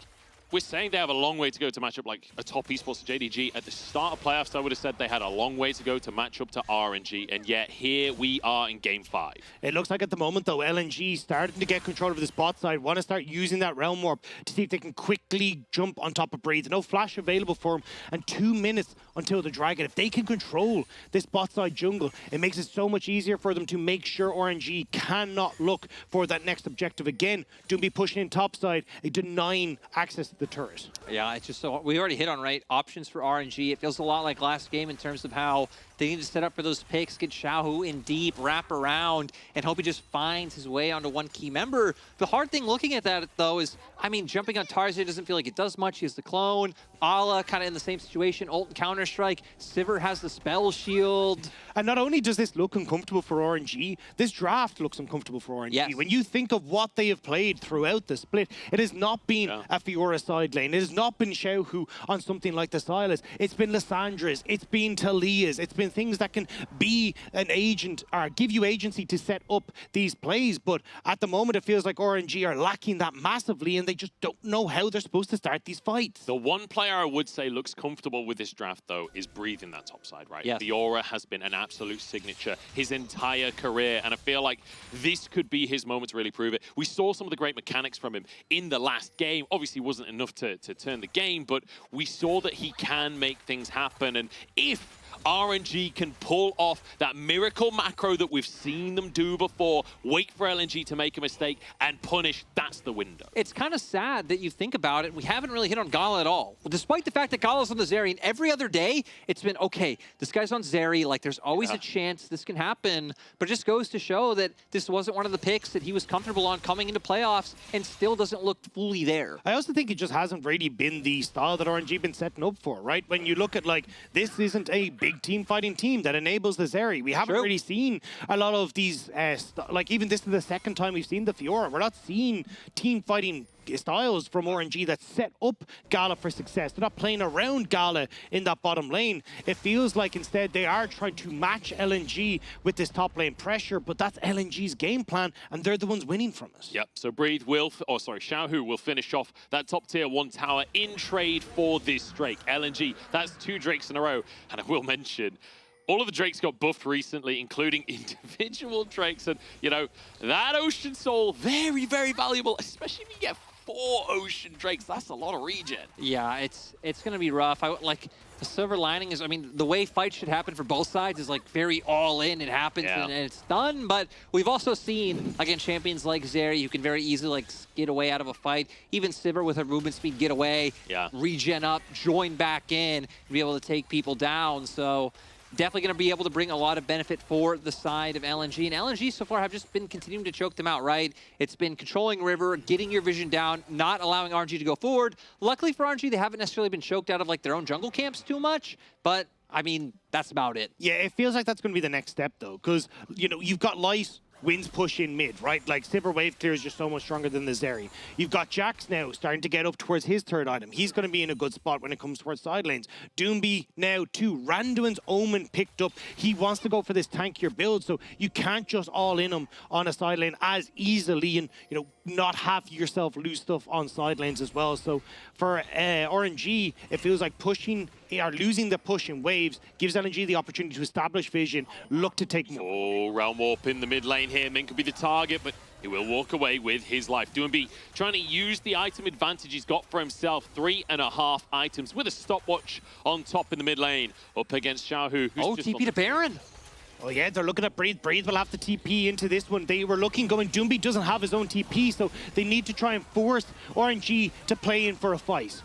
we're saying they have a long way to go to match up like a top esports JDG. At the start of playoffs, I would have said they had a long way to go to match up to RNG, and yet here we are in Game 5. It looks like at the moment, though, LNG starting to get control of this bot side, want to start using that Realm Warp to see if they can quickly jump on top of Breeze. No flash available for him, and 2 minutes until the Dragon. If they can control this bot side jungle, it makes it so much easier for them to make sure RNG cannot look for that next objective again. Doinb pushing in top side, denying access to the turret. Yeah, it's just so, we already hit on options for RNG. It feels a lot like last game in terms of how they need to set up for those picks, get Xiaohu in deep, wrap around, and hope he just finds his way onto one key member. The hard thing looking at that, though, is, I mean, jumping on Tarzan doesn't feel like it does much. He has the clone. Ala kind of in the same situation. Ult and Counter-Strike. Sivir has the spell shield. And not only does this look uncomfortable for RNG, this draft looks uncomfortable for RNG. Yes. When you think of what they have played throughout the split, it has not been a Fiora side lane. It has not been Xiaohu on something like the Sylas. It's been Lyssandra's. It's been Talia's. It's been things that can be an agent or give you agency to set up these plays. But at the moment, it feels like RNG are lacking that massively, and they just don't know how they're supposed to start these fights. The one player I would say looks comfortable with this draft, though, is breathing that top side, right? Yes. Fiora has been an absolute signature his entire career, and I feel like this could be his moment to really prove it. We saw some of the great mechanics from him in the last game. Obviously, wasn't enough to turn the game, but we saw that he can make things happen, and if RNG can pull off that miracle macro that we've seen them do before, wait for LNG to make a mistake and punish, that's the window. It's kind of sad that you think about it. We haven't really hit on Gala at all. Well, despite the fact that Gala's on the Zeri, and every other day, it's been, okay, this guy's on Zeri, like there's always a chance this can happen, but it just goes to show that this wasn't one of the picks that he was comfortable on coming into playoffs and still doesn't look fully there. I also think it just hasn't really been the style that RNG been setting up for, right? When you look at, like, this isn't a big team fighting team that enables the Zeri. We haven't really seen a lot of these, like even this is the second time we've seen the Fiora. We're not seeing team fighting styles from RNG that set up Gala for success. They're not playing around Gala in that bottom lane. It feels like instead they are trying to match LNG with this top lane pressure, but that's LNG's game plan, and they're the ones winning from us. Yep, so Breathe will, Xiaohu will finish off that top tier 1 tower in trade for this Drake. LNG, that's 2 Drakes in a row, and I will mention, all of the Drakes got buffed recently, including individual Drakes, and, you know, that Ocean Soul, very, very valuable, especially if you get 4 Ocean Drakes. That's a lot of regen. Yeah, it's going to be rough. Like, the silver lining is, I mean, the way fights should happen for both sides is, like, very all-in. It happens and it's done, but we've also seen, again, champions like Zeri who can very easily, like, skid away out of a fight. Even Sivir with her movement speed, get away, regen up, join back in, be able to take people down, so definitely going to be able to bring a lot of benefit for the side of LNG. And LNG so far have just been continuing to choke them out, right? It's been controlling River, getting your vision down, not allowing RNG to go forward. Luckily for RNG, they haven't necessarily been choked out of like their own jungle camps too much, but I mean, that's about it. Yeah, it feels like that's going to be the next step though, because, you know, you've got Light wins push in mid, right? Like, Sivir wave clear is just so much stronger than the Zeri. You've got Jax now starting to get up towards his third item. He's going to be in a good spot when it comes towards side lanes. Doinb now too. Randuin's Omen picked up. He wants to go for this tankier build, so you can't just all in him on a side lane as easily and, you know, not have yourself lose stuff on side lanes as well. So for RNG, it feels like pushing or losing the push in waves gives LNG the opportunity to establish vision, look to take more. Oh, Realm Warp in the mid lane here. Ming could be the target, but he will walk away with his life. Doinb trying to use the item advantage he's got for himself. 3.5 items with a stopwatch on top in the mid lane. Up against Xiaohu. Oh, TP to Baron. Oh yeah, they're looking at Breathe. Breathe will have to TP into this one. They were looking going, Doinb doesn't have his own TP, so they need to try and force RNG to play in for a fight.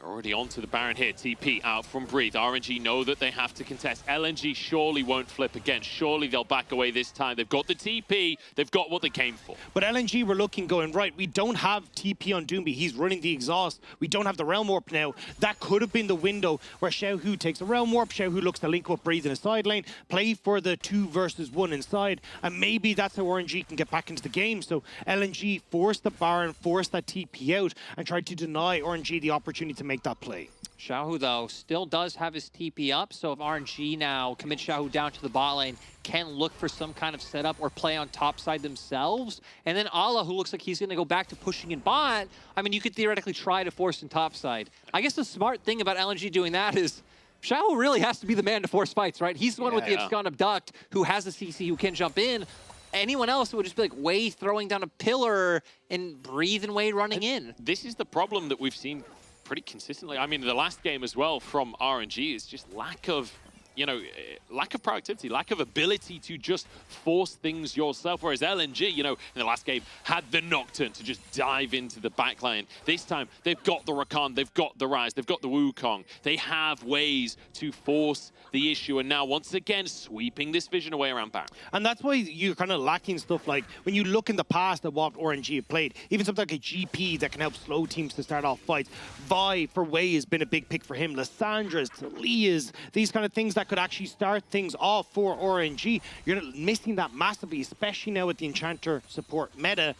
Already onto the Baron here. TP out from Breathe. RNG know that they have to contest. LNG surely won't flip again. Surely they'll back away this time. They've got the TP. They've got what they came for. But LNG were looking, going, right, we don't have TP on Doinb. He's running the exhaust. We don't have the Realm Warp now. That could have been the window where Xiaohu takes the Realm Warp. Xiaohu looks to link up Breathe in a side lane, play for the 2 versus 1 inside, and maybe that's how RNG can get back into the game. So LNG forced the Baron, forced that TP out, and tried to deny RNG the opportunity to make that play. Xiaohu, though, still does have his TP up, so if RNG now commits Xiaohu down to the bot lane, can look for some kind of setup or play on top side themselves. And then Ala, who looks like he's going to go back to pushing in bot, I mean, you could theoretically try to force in top side. I guess the smart thing about LNG doing that is Xiaohu really has to be the man to force fights, right? He's the one with the Abscond Abduct who has a CC who can jump in. Anyone else would just be like Wei throwing down a pillar and Breathe and Wei running in. This is the problem that we've seen pretty consistently. I mean, the last game as well from RNG is just lack of, you know, lack of productivity, lack of ability to just force things yourself. Whereas LNG, you know, in the last game had the Nocturne to just dive into the backline. This time, they've got the Rakan, they've got the Ryze, they've got the Wukong. They have ways to force the issue, and now once again sweeping this vision away around Baron. And that's why you're kind of lacking stuff like when you look in the past at what RNG have played, even something like a GP that can help slow teams to start off fights. Vi for Wei has been a big pick for him. Lyssandra's, Talia's, these kind of things that could actually start things off for RNG. You're missing that massively, especially now with the Enchanter support meta.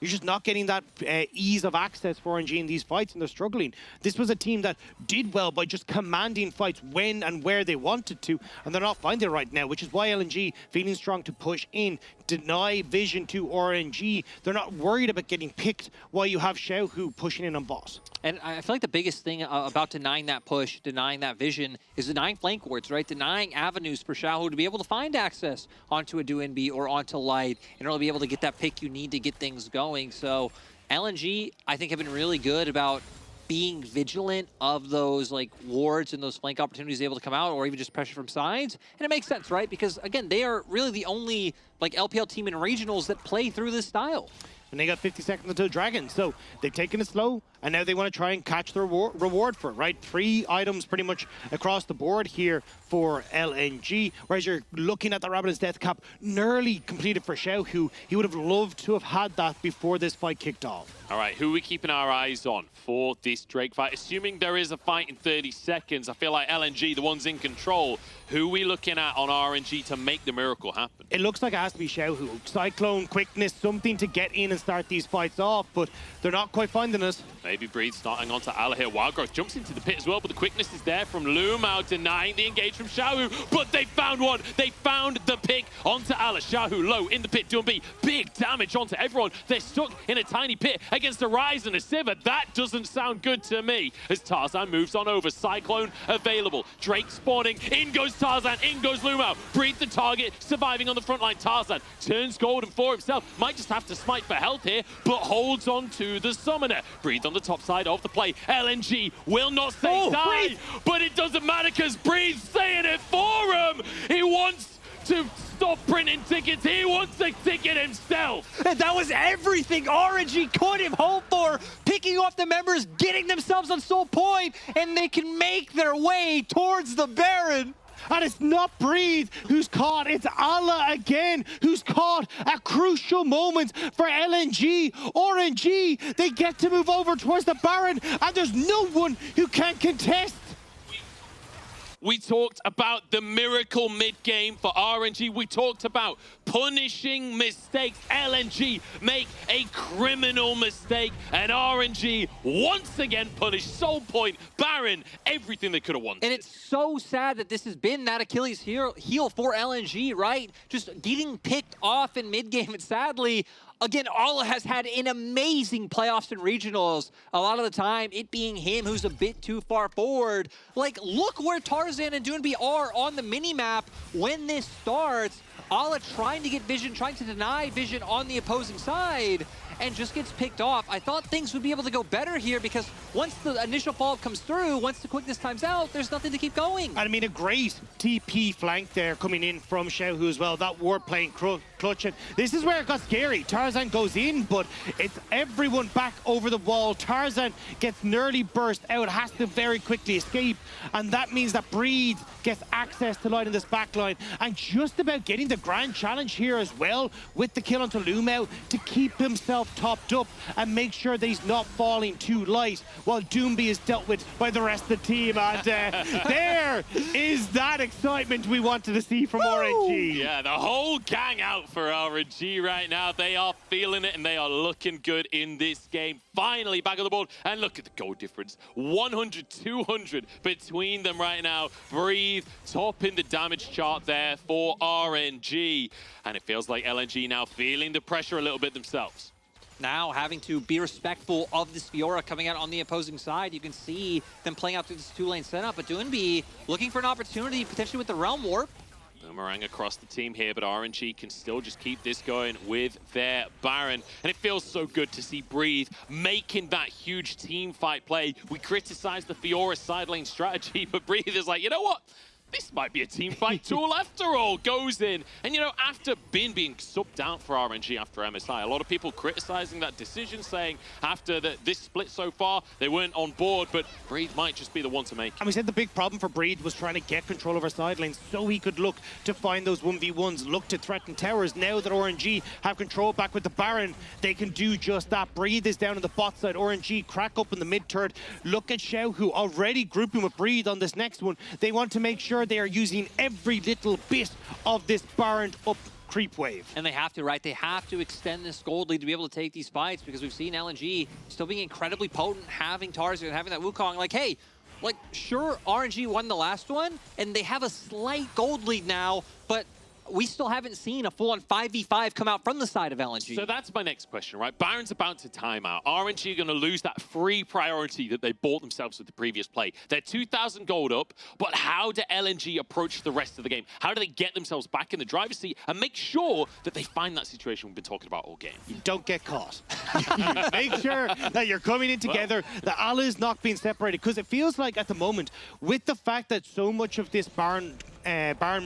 You're just not getting that ease of access for RNG in these fights, and they're struggling. This was a team that did well by just commanding fights when and where they wanted to, and they're not finding it right now, which is why LNG feeling strong to push in, deny vision to RNG. They're not worried about getting picked while you have Xiaohu pushing in on boss. And I feel like the biggest thing about denying that push, denying that vision, is denying flank wards, right? Denying avenues for Xiaohu to be able to find access onto a Doinb or onto Light and really be able to get that pick you need to get things going. So LNG, I think, have been really good about being vigilant of those like wards and those flank opportunities able to come out, or even just pressure from sides. And it makes sense, right? Because again, they are really the only like LPL team in regionals that play through this style. And they got 50 seconds until Dragon, so they've taken it slow, and now they want to try and catch the reward for it, right? 3 items pretty much across the board here for LNG, whereas you're looking at the Rabadon's Death Cap nearly completed for Xiaohu. He would have loved to have had that before this fight kicked off. All right, who are we keeping our eyes on for this Drake fight? Assuming there is a fight in 30 seconds, I feel like LNG, the ones in control, who are we looking at on RNG to make the miracle happen? It looks like it has to be Xiaohu. Cyclone, quickness, something to get in and start these fights off, but they're not quite finding us. Maybe Breathe starting onto Ala here. Wild Growth jumps into the pit as well, but the quickness is there from LvMao, denying the engage from Xiaohu, but they found one. They found the pick onto Ala. Xiaohu low in the pit, Doinb, big damage onto everyone. They're stuck in a tiny pit against a Ryze and a Sivir. That doesn't sound good to me as Tarzan moves on over. Cyclone available. Drake spawning. In goes Tarzan, in goes LvMao. Breathe the target, surviving on the front line. Tarzan turns golden for himself. Might just have to smite for health here, but holds on to the summoner. Breathe on the top side of the play. LNG will not say die, but it doesn't matter because Breathe's saying it for him. He wants to stop printing tickets. He wants the ticket himself. And that was everything RNG could have hoped for. Picking off the members, getting themselves on soul point, and they can make their way towards the Baron. And it's not Breathe who's caught, it's Ala again who's caught at crucial moments for LNG. RNG, they get to move over towards the Baron, and there's no one who can contest. We talked about the miracle mid-game for RNG. We talked about punishing mistakes. LNG make a criminal mistake, and RNG once again punished Soul Point, Baron, everything they could have wanted. And it's so sad that this has been that Achilles heel for LNG, right? Just getting picked off in mid-game, and sadly, again, Ala has had an amazing playoffs and regionals. A lot of the time, it being him who's a bit too far forward. Like, look where Tarzan and Doinb are on the minimap when this starts. Ala trying to get vision, trying to deny vision on the opposing side, and just gets picked off. I thought things would be able to go better here because once the initial follow-up comes through, once the quickness times out, there's nothing to keep going. I mean, a great TP flank there coming in from Xiaohu as well. That ward playing clutch it. This is where it got scary. Tarzan goes in, but it's everyone back over the wall. Tarzan gets nearly burst out, has to very quickly escape, and that means that Breed gets access to line in this back line, and just about getting the grand challenge here as well with the kill onto LvMao to keep himself topped up and make sure that he's not falling too light while Doinb is dealt with by the rest of the team. And there is that excitement we wanted to see from RNG. Yeah, the whole gang out for RNG right now. They are feeling it and they are looking good in this game. Finally back on the board, and look at the goal difference. 100, 200 between them right now. Breathe, topping the damage chart there for RNG. And it feels like LNG now feeling the pressure a little bit themselves. Now having to be respectful of this Fiora coming out on the opposing side. You can see them playing out through this two-lane setup, but Doinb looking for an opportunity potentially with the Realm Warp. Boomerang across the team here, but RNG can still just keep this going with their Baron. And it feels so good to see Breathe making that huge team fight play. We criticized the Fiora side lane strategy, but Breathe is like, you know what? This might be a team fight tool after all. Goes in. And, you know, after being subbed out for RNG after MSI, a lot of people criticizing that decision, saying after this split so far, they weren't on board, but Breed might just be the one to make it. And we said the big problem for Breed was trying to get control of our side lanes so he could look to find those 1v1s, look to threaten towers. Now that RNG have control back with the Baron, they can do just that. Breed is down on the bot side. RNG crack up in the mid-turret. Look at Xiaohu already grouping with Breed on this next one. They want to make sure they are using every little bit of this Baron up creep wave. And they have to, right? They have to extend this gold lead to be able to take these fights, because we've seen LNG still being incredibly potent, having Tarzan, having that Wukong. Like, hey, like, sure, RNG won the last one, and they have a slight gold lead now, but we still haven't seen a full-on 5v5 come out from the side of LNG. So that's my next question, right? Baron's about to time out. RNG are going to lose that free priority that they bought themselves with the previous play. They're 2,000 gold up, but how do LNG approach the rest of the game? How do they get themselves back in the driver's seat and make sure that they find that situation we've been talking about all game? You don't get caught. Make sure that you're coming in together, the Allah's not being separated, because it feels like at the moment, with the fact that so much of this Baron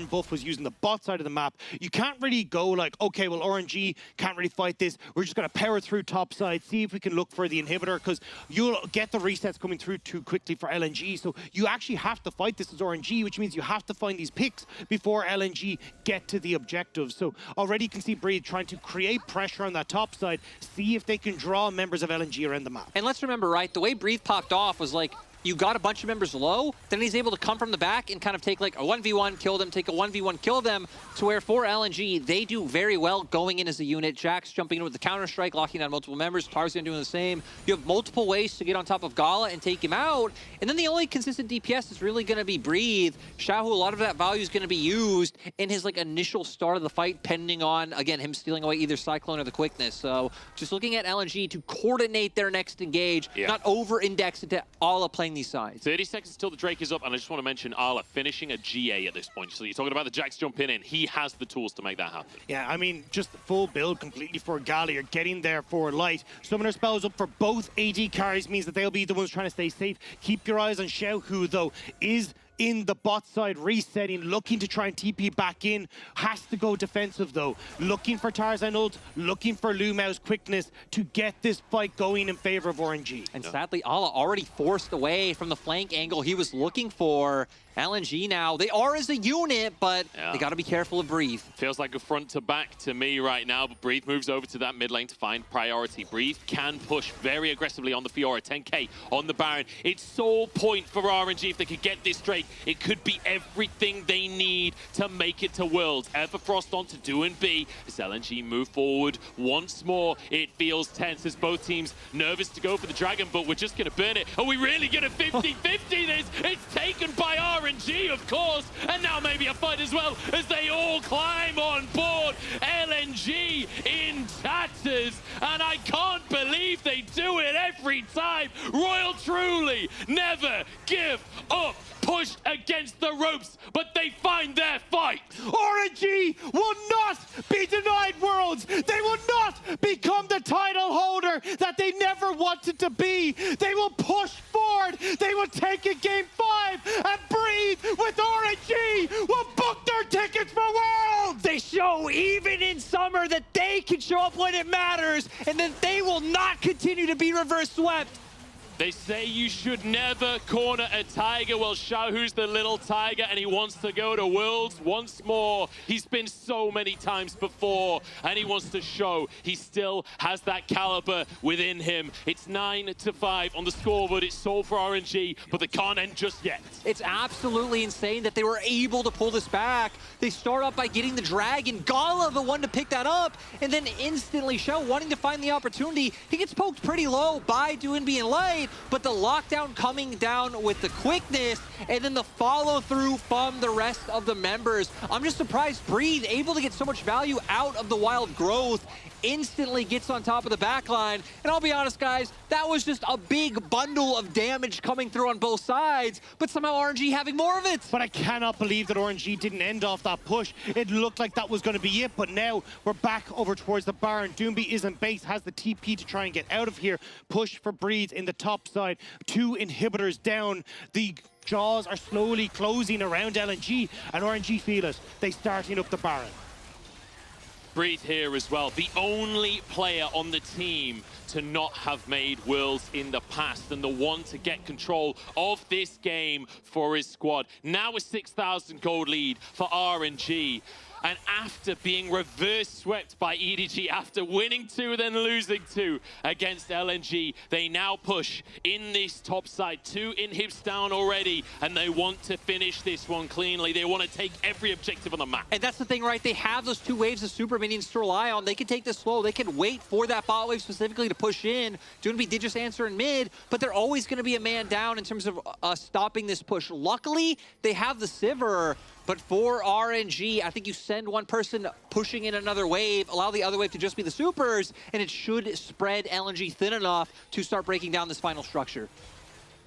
buff was using the bot side of the map, you can't really go like, okay, well, RNG can't really fight this. We're just going to power through top side, see if we can look for the inhibitor, because you'll get the resets coming through too quickly for LNG. So you actually have to fight this as RNG, which means you have to find these picks before LNG get to the objectives. So already you can see Breed trying to create pressure on that top side, see if they can draw members of LNG around the map. And let's remember, right, the way Breathe popped off was like, you got a bunch of members low, then he's able to come from the back and kind of take like a 1v1, kill them, take a 1v1, kill them, to where for LNG, they do very well going in as a unit. Jax jumping in with the counter-strike, locking down multiple members, Tarzan doing the same. You have multiple ways to get on top of Gala and take him out, and then the only consistent DPS is really going to be Breathe. Xiaohu, a lot of that value is going to be used in his like initial start of the fight, pending on, again, him stealing away either Cyclone or the quickness. So just looking at LNG to coordinate their next engage, not over-index into Ala playing these sides. 30 seconds till the Drake is up, and I just want to mention Ala finishing a GA at this point. So you're talking about the Jax jumping in. He has the tools to make that happen. Yeah, I mean, just full build completely for Gala. You're getting there for light. Summoner spells up for both AD carries means that they'll be the ones trying to stay safe. Keep your eyes on Xiaohu, though, is in the bot side resetting, looking to try and TP back in. Has to go defensive, though. Looking for Tarzan ult, looking for LvMao's quickness to get this fight going in favor of RNG. And sadly, Ala already forced away from the flank angle he was looking for. LNG now, they are as a unit, but they got to be careful of Breathe. Feels like a front to back to me right now, but Breathe moves over to that mid lane to find priority. Breathe can push very aggressively on the Fiora, 10k on the Baron. It's sole point for RNG. If they could get this Drake, it could be everything they need to make it to Worlds. Everfrost on to Doinb as LNG move forward once more. It feels tense as both teams nervous to go for the Dragon, but we're just going to burn it. Are we really going to 50-50 this? It's taken by RNG, of course, and now maybe a fight as well as they all climb on board. LNG in tatters, and I can't believe they do it every time. Royal truly never give up. Pushed against the ropes, but they find their fight. RNG will not be denied Worlds. They will not become the title holder that they never wanted to be. They will push forward. They will take it game 5 and Breathe with RNG will book their tickets for Worlds. They show even in summer, that they can show up when it matters, and that they will not continue to be reverse swept. They say you should never corner a tiger. Well, Xiaohu's the little tiger, and he wants to go to Worlds once more. He's been so many times before, and he wants to show he still has that caliber within him. It's 9-5 on the scoreboard. It's sold for RNG, but they can't end just yet. It's absolutely insane that they were able to pull this back. They start off by getting the dragon. Gala, the one to pick that up, and then instantly Xiao wanting to find the opportunity. He gets poked pretty low by Doinb and Light, but the lockdown coming down with the quickness and then the follow through from the rest of the members. I'm just surprised Breathe, able to get so much value out of the wild growth, instantly gets on top of the backline. And I'll be honest, guys, that was just a big bundle of damage coming through on both sides, but somehow RNG having more of it. But I cannot believe that RNG didn't end off that push. It looked like that was going to be it, but now we're back over towards the Baron. Doinb is in base, has the TP to try and get out of here. Push for Breeze in the top side. 2 inhibitors down. The jaws are slowly closing around LNG, and RNG feel it. They starting up the Baron. Breathe here as well. The only player on the team to not have made Worlds in the past, and the one to get control of this game for his squad. Now a 6,000 gold lead for RNG. And after being reverse swept by EDG, after winning 2, then losing 2 against LNG, they now push in this top side. 2 inhibs down already, and they want to finish this one cleanly. They want to take every objective on the map. And that's the thing, right? They have those 2 waves of super minions to rely on. They can take this slow. They can wait for that bot wave specifically to push in. Doinb did just answer in mid, but they're always going to be a man down in terms of stopping this push. Luckily, they have the Sivir. But for RNG, I think you send one person pushing in another wave, allow the other wave to just be the supers, and it should spread LNG thin enough to start breaking down this final structure.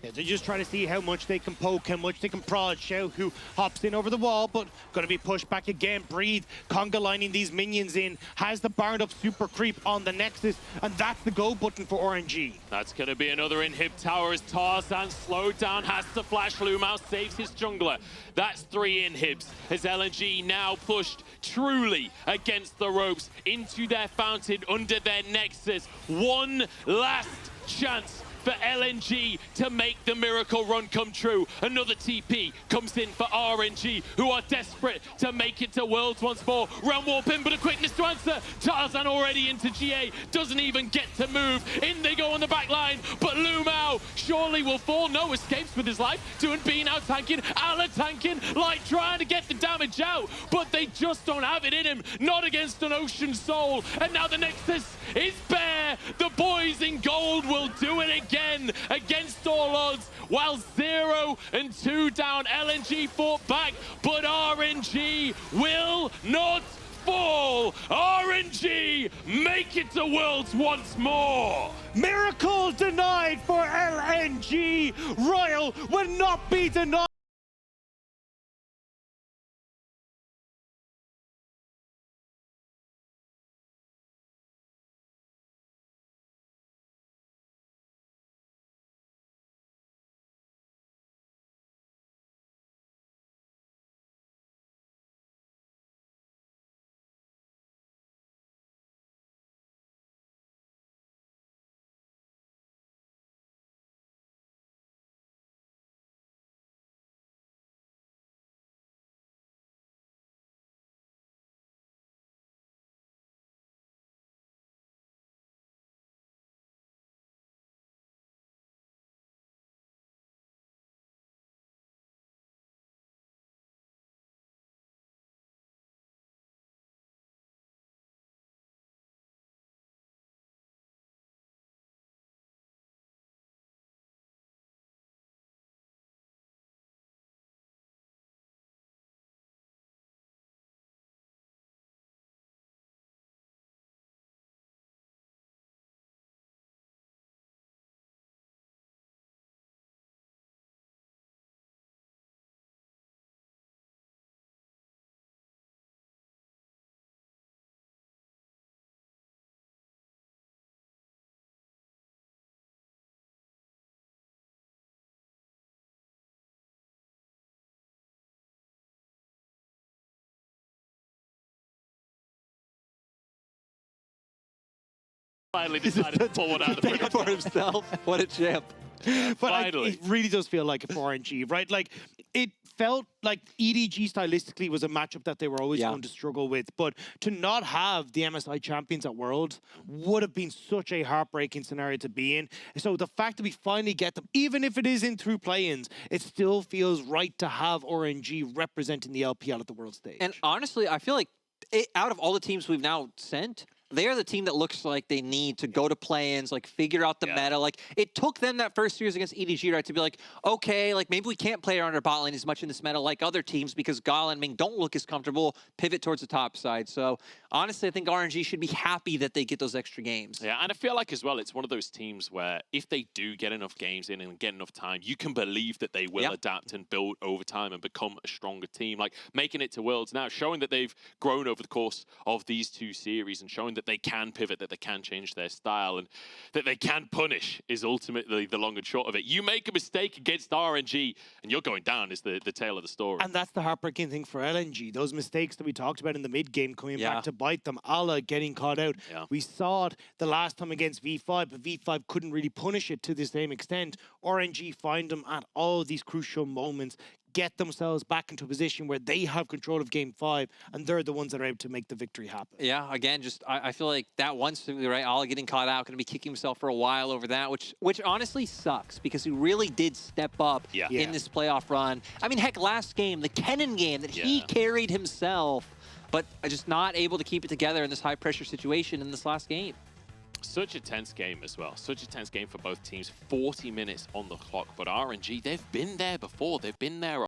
Yeah, they're just trying to see how much they can poke, how much they can prod. Xiaohu hops in over the wall, but going to be pushed back again. Breathe, conga lining these minions in, has the barred up super creep on the Nexus, and that's the go button for RNG. That's going to be another inhib tower as Tarzan slowed down, has to flash. LvMao saves his jungler. That's 3 inhibs as LNG now pushed truly against the ropes into their fountain under their Nexus. One last chance for LNG to make the miracle run come true. Another TP comes in for RNG, who are desperate to make it to Worlds once more. Round warp in, but a quickness to answer. Tarzan already into GA, doesn't even get to move. In they go on the back line, but LvMao surely will fall. No, escapes with his life. Doinb now tanking, Ala tanking, Light trying to get the damage out, but they just don't have it in him. Not against an Ocean Soul. And now the Nexus is bare. The boys in gold will do it again against all odds, while 0 and 2 down. LNG fought back, but RNG will not fall. RNG make it to Worlds once more. Miracle denied for LNG. Royal will not be denied. Finally decided to pull one out of the Pick for himself. What a champ. But Finally. it really does feel like it for RNG, right? Like, it felt like EDG stylistically was a matchup that they were always going to struggle with. But to not have the MSI champions at Worlds would have been such a heartbreaking scenario to be in. So the fact that we finally get them, even if it is in through play-ins, it still feels right to have RNG representing the LPL at the world stage. And honestly, I feel like out of all the teams we've now sent, they are the team that looks like they need to go to play-ins, like figure out the meta. Like it took them that first series against EDG, right, to be like, okay, like maybe we can't play around our bot lane as much in this meta like other teams because Gala and Ming don't look as comfortable, pivot towards the top side. So honestly, I think RNG should be happy that they get those extra games. Yeah, and I feel like as well, it's one of those teams where if they do get enough games in and get enough time, you can believe that they will adapt and build over time and become a stronger team. Like making it to Worlds now, showing that they've grown over the course of these two series and showing that they can pivot, that they can change their style and that they can punish is ultimately the long and short of it. You make a mistake against RNG and you're going down is the tale of the story. And that's the heartbreaking thing for LNG. Those mistakes that we talked about in the mid game coming back to bite them. Allah getting caught out. We saw it the last time against V5, but V5 couldn't really punish it to the same extent. RNG find them at all these crucial moments, get themselves back into a position where they have control of game 5, and they're the ones that are able to make the victory happen. Yeah, again, just I feel like that one specifically, right? Allah getting caught out, going to be kicking himself for a while over that, which honestly sucks because he really did step up in this playoff run. I mean, heck, last game, the Kennen game that he carried himself, but just not able to keep it together in this high-pressure situation in this last game. Such a tense game as well. Such a tense game for both teams. 40 minutes on the clock, but RNG, they've been there before. They've been there